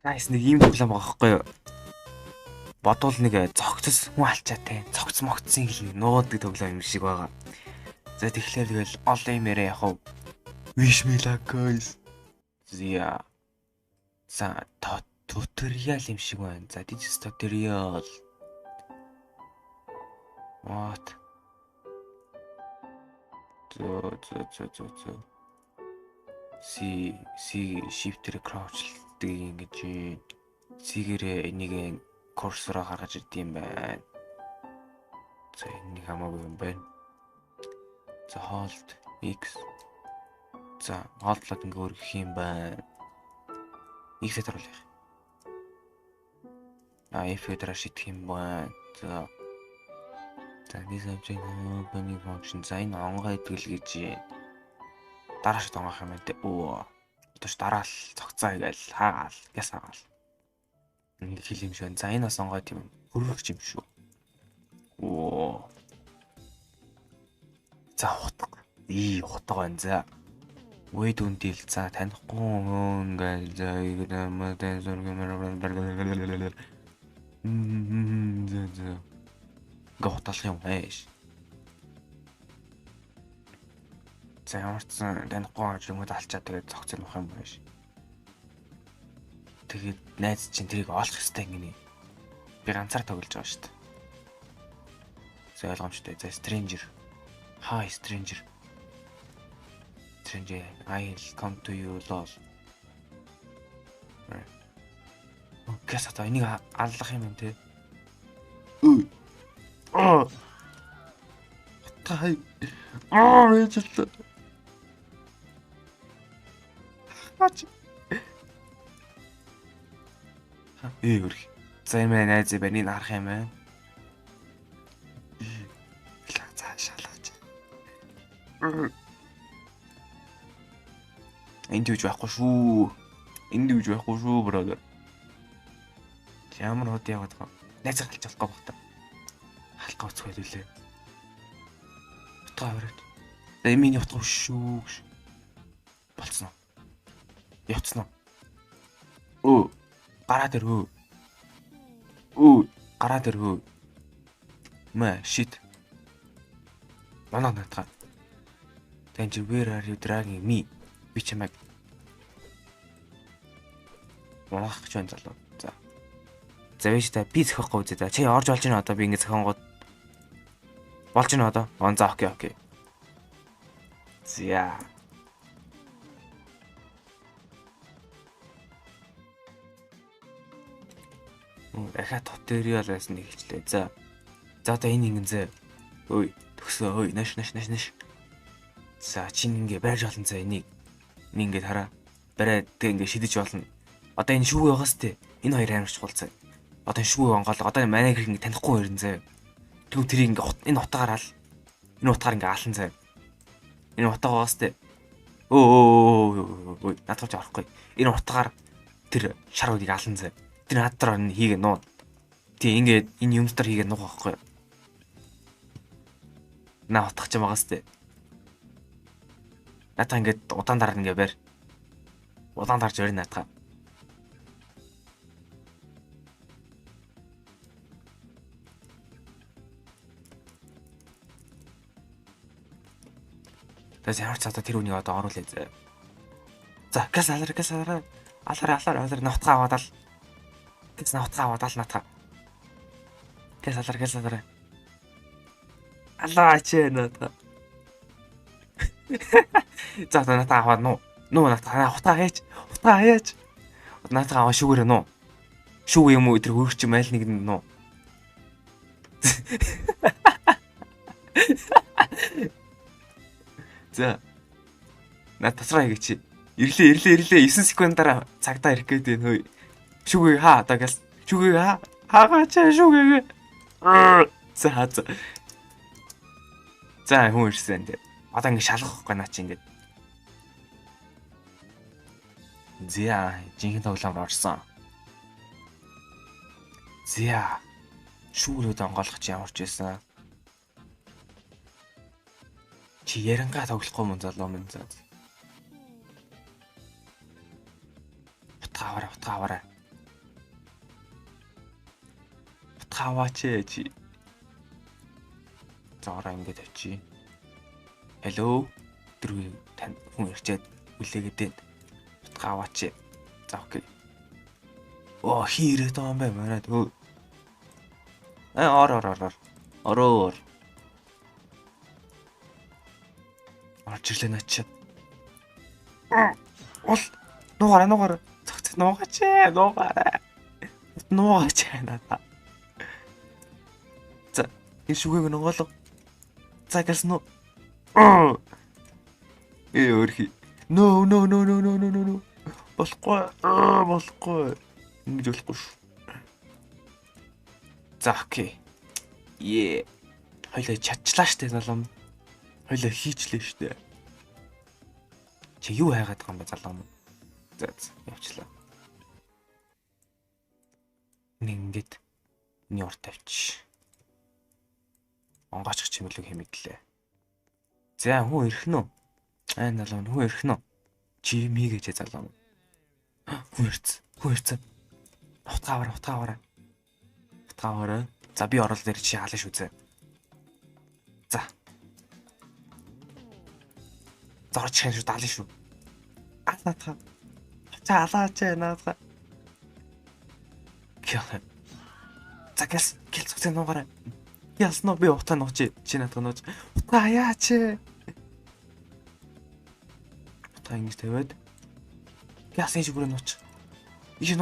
Гайс нэг ийм тоглоом байгаа байхгүй юу? Бодвол нэг цогцос хүн алчаатай. Цогц могцсон хэл нуудаг тоглоом юм шиг байгаа. За тэгэхээр тэгэл олон юм яриа яхав. Wish me luck guys. Зя. За туториал юм шиг байна. За this tutorial. What? Зөө. C shift-ээр crouch-даг ингэж C-гээрээ энийг курсороо гаргаж ирд юм байна. За энийг хамаагүй юм байна. За hold X. За hold plug ингээ өргөх юм байна. X-ээр харуулъя. F-ээр шийдэх юм байна. За this object opening function. За энэ онгой идэл гэж дарааш тонгох юм байна те. Өдөөш дараал цогцоо гээл хаагаал ясаагаал. Нэг хил юм шиг. За энэ бас онгой тийм хөрвөгч юм шүү. За хутга. Хутга байна. За wait үндэл за танихгүй ингээл за моден зураг готалх юм байж. За ямарчсан танихгүй юм алчаад тэгээд цогцол нөх юм байж. Тэгээд найз чинь тэрийг олох хэрэгтэй гинэ. Би ганцаар тоглож байгаа шүү дээ. За ойлгомжтой. За stranger. Hi stranger. Stranger, I'll come to you lol. Гэс ата энийг аллах юм те. Тай. Ээжлээ. Ач. Ээгүр. За юм найз бэнийн харах юм байна. За шалаач. Энд юуж байхгүй шүү. Бротher. Ямар хот яваад байгаа. Найз галж болохгүй багтаа. Халка уцх байлээ. Утгаа аваад. За миний утгаа шүү. Болцсон уу? Явцсан уу? Гараад ирв. Гараад ирв. Shit. Манаа натгаа. Тэнч where are you dragging me? Би чамайг. Манах гэж байна залуу. За вэж та би зөхөхгүй үзье. За чи орж болж байна одоо би ингэ зөхөнгод болж байна одоо. За окей. За. Дахиад туториал байсан нэг хэллээ. За одоо энэ ингэн зэ. Төгсөө. Наш. За чинь ингэ барьж олон зэ энийг. Ингээд хараа. Бариад тэг ингэ шидэж болно. Одоо энэ шүүгээ байгаас тээ. Энэ хоёр амар чухал зэ. Одоо шүүгээ онгоолго. Одоо манай гэр ингэ танихгүй хоёрын зэ. Тэгвэл тэрийг ингэ энэ утгаар ал. Энэ утгаар ингэ аалан зэ. Энэ утгаагаас тээ. Надад орохгүй. Энэ утгаар тэр шар үдийг аалан зэ. Тэр надад энэ хийгээ нуу. Тий ингээд энэ юмстар хийгээ нуух байхгүй. Наа утгах ч юм байгаас тээ. Надаа ингээд удаан дараа ингээ барь. Удаан дарж барь надаа. Тэс ямар ч цаатаа тэр үнийг одоо оруулъя зэ. За газ алар. Навтгаа аваад. Газ навтгаа аваад натаа. Газ алар. Алаа чи натаа. За натаа аваад нуу натаа хутаа хаяач. Натаа аваа шүүгээрээ нуу. Шүүг юм уу тэр хөрч юм аль нэг нь нуу. За. Натасраа гэж. Ирлээ 9 секундаар цагдаа ирэх гээд байна хөөе. Шүүгээ хаа одоо гэл. Шүүгээ хаагач шүүгээ. За хүн ирсэн дээ. Одоо ингэ шалгахгүй наа чи ингэ. Зя жинхэнэ тоглоомд орсон. Зя шүүрүүд онгоолгох чи ямарч байсан. Чи ярангаа тоглохгүй мөн залуу минь заа. Утгаа аваарай. Утгаваач чи. Заараа ингэж тавьчих. Hello. Дөрөв тань хүн ирчээд үлээгээд байна. Утгаваач. За окей. Оо хийрээд байгаа юм байна манайд. Ороо. Орж ирлээ начаад. Ол нуугаараа. Цогц нуугаараа. Нуугаач надаа. За энэ шүгээг нугаалга. За гэлсэн үү? Өөрхи. No. Болохгүй. Ингэж болохгүй шүү. За окей. Хоёлаа чадчлаа штэ залуу. Хоёлаа хийчлээ штэ. Чи юу хайгаад байгаа юм бэ залуу юм? За явчлаа. Ингээд миний урт тавьчих. Онгооч чимэглэг хэмэглээ. За хүн ирэх нь үү? Залуу хүн ирэх нь үү? Чи мий гэж залуу. Хүн ирсэн. Утгаваараа. За би орол дээр чи хаална шүү зэ. За. Зорч хэн шүү даална шүү. Атаа. Чаалаач наадаа. За гэл цогцын нугаараа. Ясноо би утаа нууч чи надад нууч. Утаа яач. Утаа ингэж тавиад. Ясын шигүрээ нууч. Иш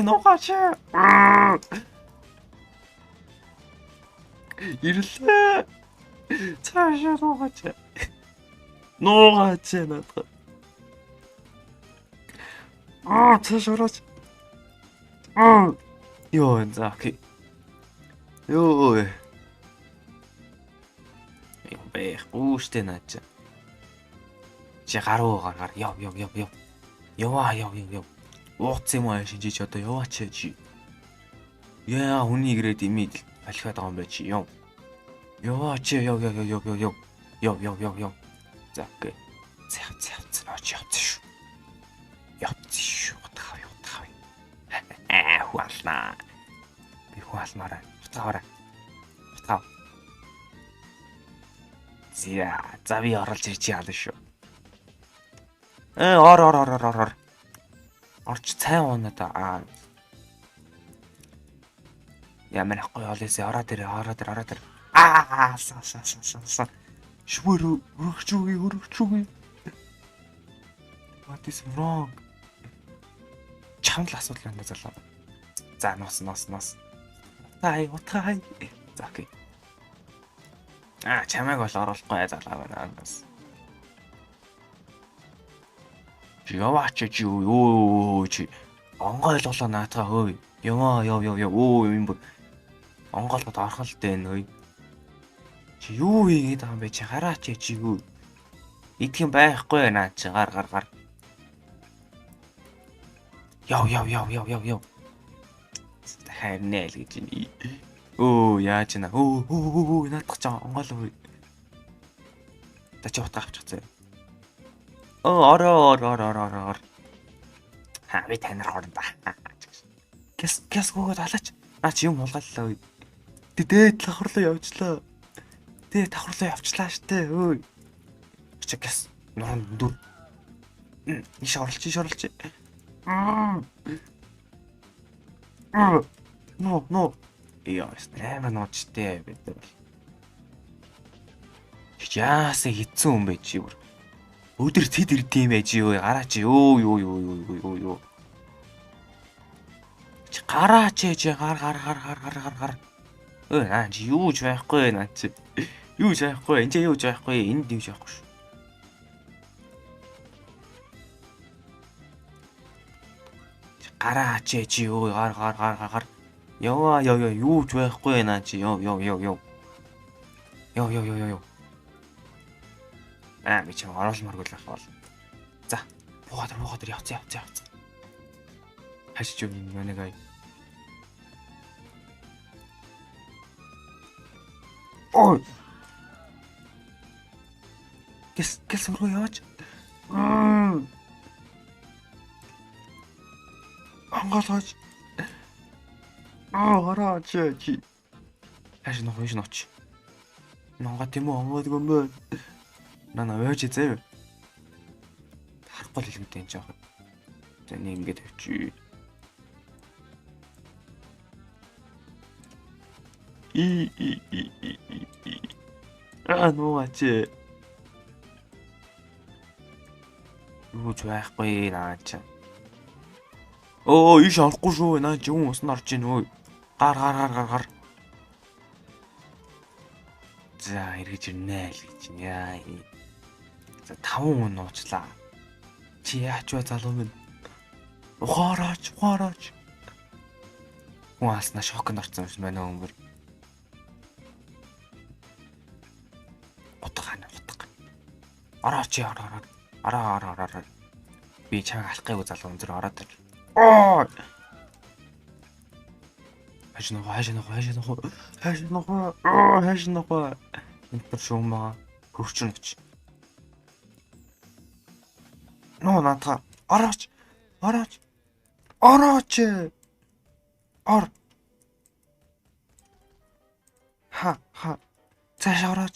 нуугаач. Ирлээ. Цаашаа нуугаач надад. Цаашаач. Йоо за окей. Йоо. Бэх ууштэй наач. Чи гараа. Яв. Ууц юм аа шинжиж одоо яваач чи. Яа хүний гэрээд имийг алхаад байгаа юм бэ чи. Яваач яв. За окей. Наач явчих шүү. Утгаваа. Хуалнаа. Би хуалмаараа. Утгаваа. За би оролж ирж яалаа шүү. Ор. Орч цай уунаа да. Ямар ахгүй олээсээ ороо дээр. Сан. Шүрүү өргөчүүгээ. What is wrong? Чамд л асуудал байна залуу. За нос. Утай. За окей. Чамайг бол оруулахгүй залуу байна. Яваач чи юу чи онгойлголоо наатаа хөөе. Яв. Юм бэ? Онгоолгод орхон л дээ нөө. Чи юу хийгээд байгаа юм бэ? Чи гараач чи юу? Идэх юм байхгүй наа чи гар. Яв. Хайрнаа л гэж байна. Яаж наа. Наадах ч онгоолоо. Та чи утга авчихсан. Ороо. Би танаар хорно. Гэс гогод алаач. Чи юм хулгайллаа. Дээд давхар руу явчлаа штэ. Чи гэс нуран дүр. Иш орлож. No. Яас нэмэр нуучтэй бид нар. Яас хэцүү юм бэ чи бүр. Өдөр тэд ирдэм байж юу гараач юу. Чи гараач чи гар. Чи юуж байхгүй наа чи. Юуж байхгүй. Энд юуж байхгүй. Энд юуж байхгүй шүү. Гараач чи юу гар. Яа юуж байхгүй наа чи. Яв. Би ч оруулмааргүй л байх бол. За, буугаад явц. Хашиж юу нэг ай. Ой. Гэс руу яваач. Ангалаач. Орооч чи. Хааш нууч. Нонго тийм үү омоодгүй юм бэ? Нана ойж заяа. Харахгүй л юмтай энэ жоохон. За нэг ингэж тавьчих. Нууч. Юу ч байхгүй наач. Ийш орохгүй шүү. Наа чи хүн усан орж ийн өө. Гар. За эргэж ирнэ л гэж яа. За 5 хүн нууцлаа. Чи яач вэ залуу минь? Ухаараач. Хүн алснаа шоконд орсон юм шиг байна өнгөр. Утга. Орооч. Араа. Би чамайг алахгүй залуу өндөр ороод ир. Хааш нохоо. Энд төр шуумаа хөрчнөч. Ноо наата. Орооч. Ор. Ха. Цааш орооч.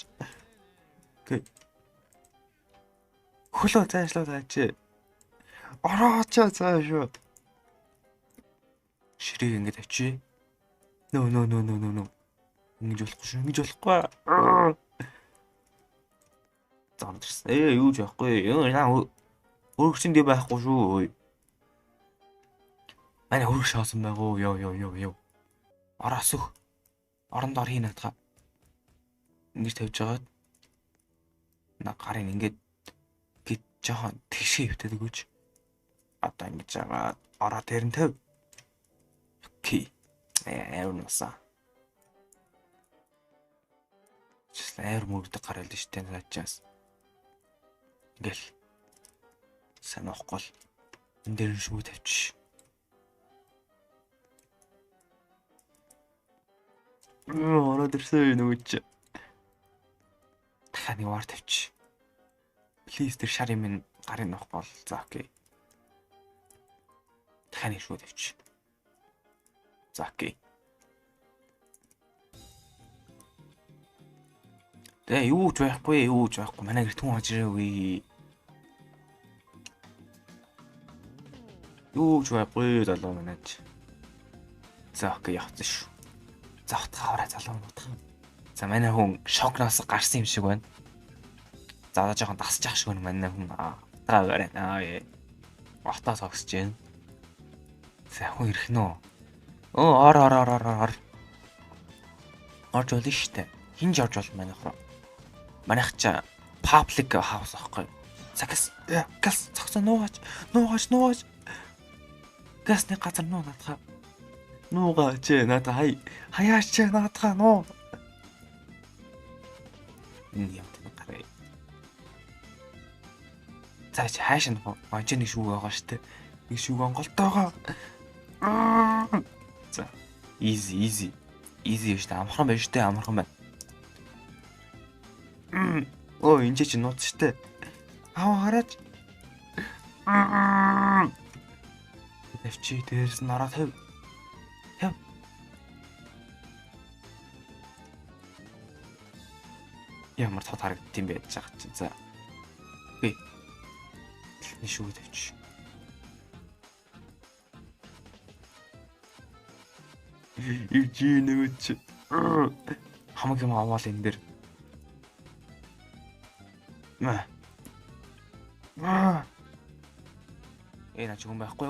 Гэ. Хөлөө цаашлаа цаачээ. Орооч цааш. Ширийг ингэж авчи. No. Ингэж болохгүй. Замдэрсэн. Юу ч байхгүй. Наа өргөчөнд байхгүй шүү. Манай өргөж шоосон байгуу. Йоо. Ороос өг. Оронд ор хий наатаа. Ингэж тавьж байгаад на гарын ингэж гит жоохон тэгшээ хөвтөд өгөөч. Одоо ингэж байгаа. Ороо дээр нь төв. Окей. Эвнуса. Числэр мөрөд гарайл нь штэ наачаас. Ингээл. Санахгүй л энэ дээр нь шүү тавьчих. Ороод ирсэн нүуч. Таны вар тавьчих. Please тэр шарын минь гарын нөх бол за окей. Таны шүү тавьчих. За окей. Тэ юу ч байхгүй. Манай гэрт хүн хаж ирээгүй. Юу ч байхгүй залуу манайч. За окей явцсан шүү. За утгаараа залуу утгаа. За манай хүн шокноос гарсан юм шиг байна. За одоо жоохон дасчих шиг байна манай хүн. Утгаараа байна. Утаа цогсож байна. За хүн ирэх нөө. Ор. Орж болно штэ. Хинж орж болно манайх руу. Манайх ч public house аахгүй. За газ цогсон нуугаач. Гасны газар нуу наатаа. Нуугаач наатаа хаяач наатаа нуу. Юм гараа. За чи хааш нь манчны шүүг байгаа штэ. Нэг шүүг онголтойгоо. За easy штэ амархан байна штэ амархан байна. Энд чи нууц штэ. Хараач. Эвчи дээрс нь ороод хэв. Ямар тод харагдд юм бэ гэж байгаа чинь. За. Окей. Нэг шүү тавьчих. Ивжи нөгөөч. Хамаг юм аваад энэ дэр. Наа ч юм байхгүй.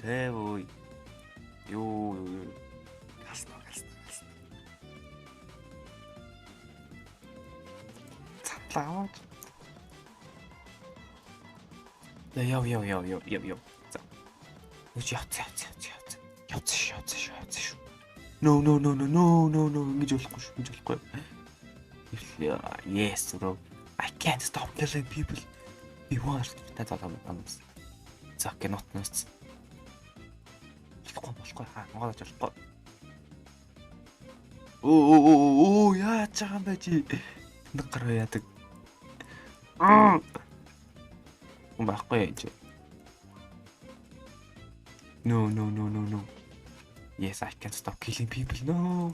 Тэвой. Юу. Гаснаа. Цатлаа. Яв. За. Үгүй явц шүү. No. Ингэж болохгүй. Yes, bro. I can't stop killing people. Би want to танаас. За кинотноос. Болохгүй. Монгол ажиллахгүй. Яаж байгаа юм бэ чи? Нэг гараа яадаг. Байхгүй чи. No, no, no, no, no. Yes, I can stop killing people. No.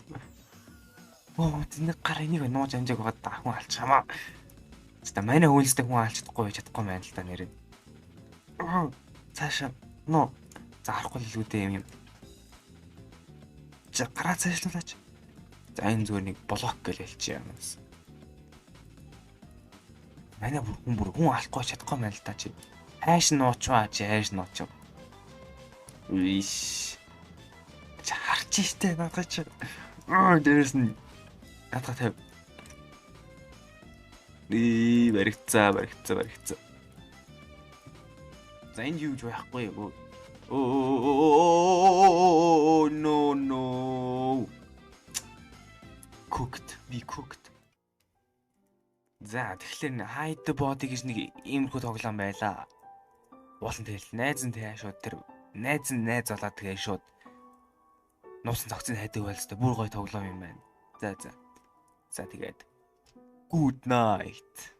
Оо, тэнэг гар энийг нууж амжааг байгаа дахин алчаамаа. Тэстэ манай үйлстэй хүн алчдахгүй чадахгүй байна л да нэр. Цаашаа ноо. За харахгүй л үүдээ юм. За гараа цаашлуулаач. За энэ зүгээр нэг блок гэж хэлчих юм. Манай хүн алахгүй чадахгүй байна л да чи. Хайш нуучваа чи хайш нуучв. Иш. Чи харч штэ надад чи. Дээрээс нь надад тавь. Баригцаа. За энэ юу байхгүй юу? Oh no. Be cooked. За тэгэхээр hide the body гэж нэг иймэрхүү тоглоом байлаа. Уулын тэгэл найз нь тэгээ шууд тэр найз болоод тэгээ шууд нуусан цогцыг хайдаг байлстай бүр гоё тоглоом юм байна. За тэгээд good night.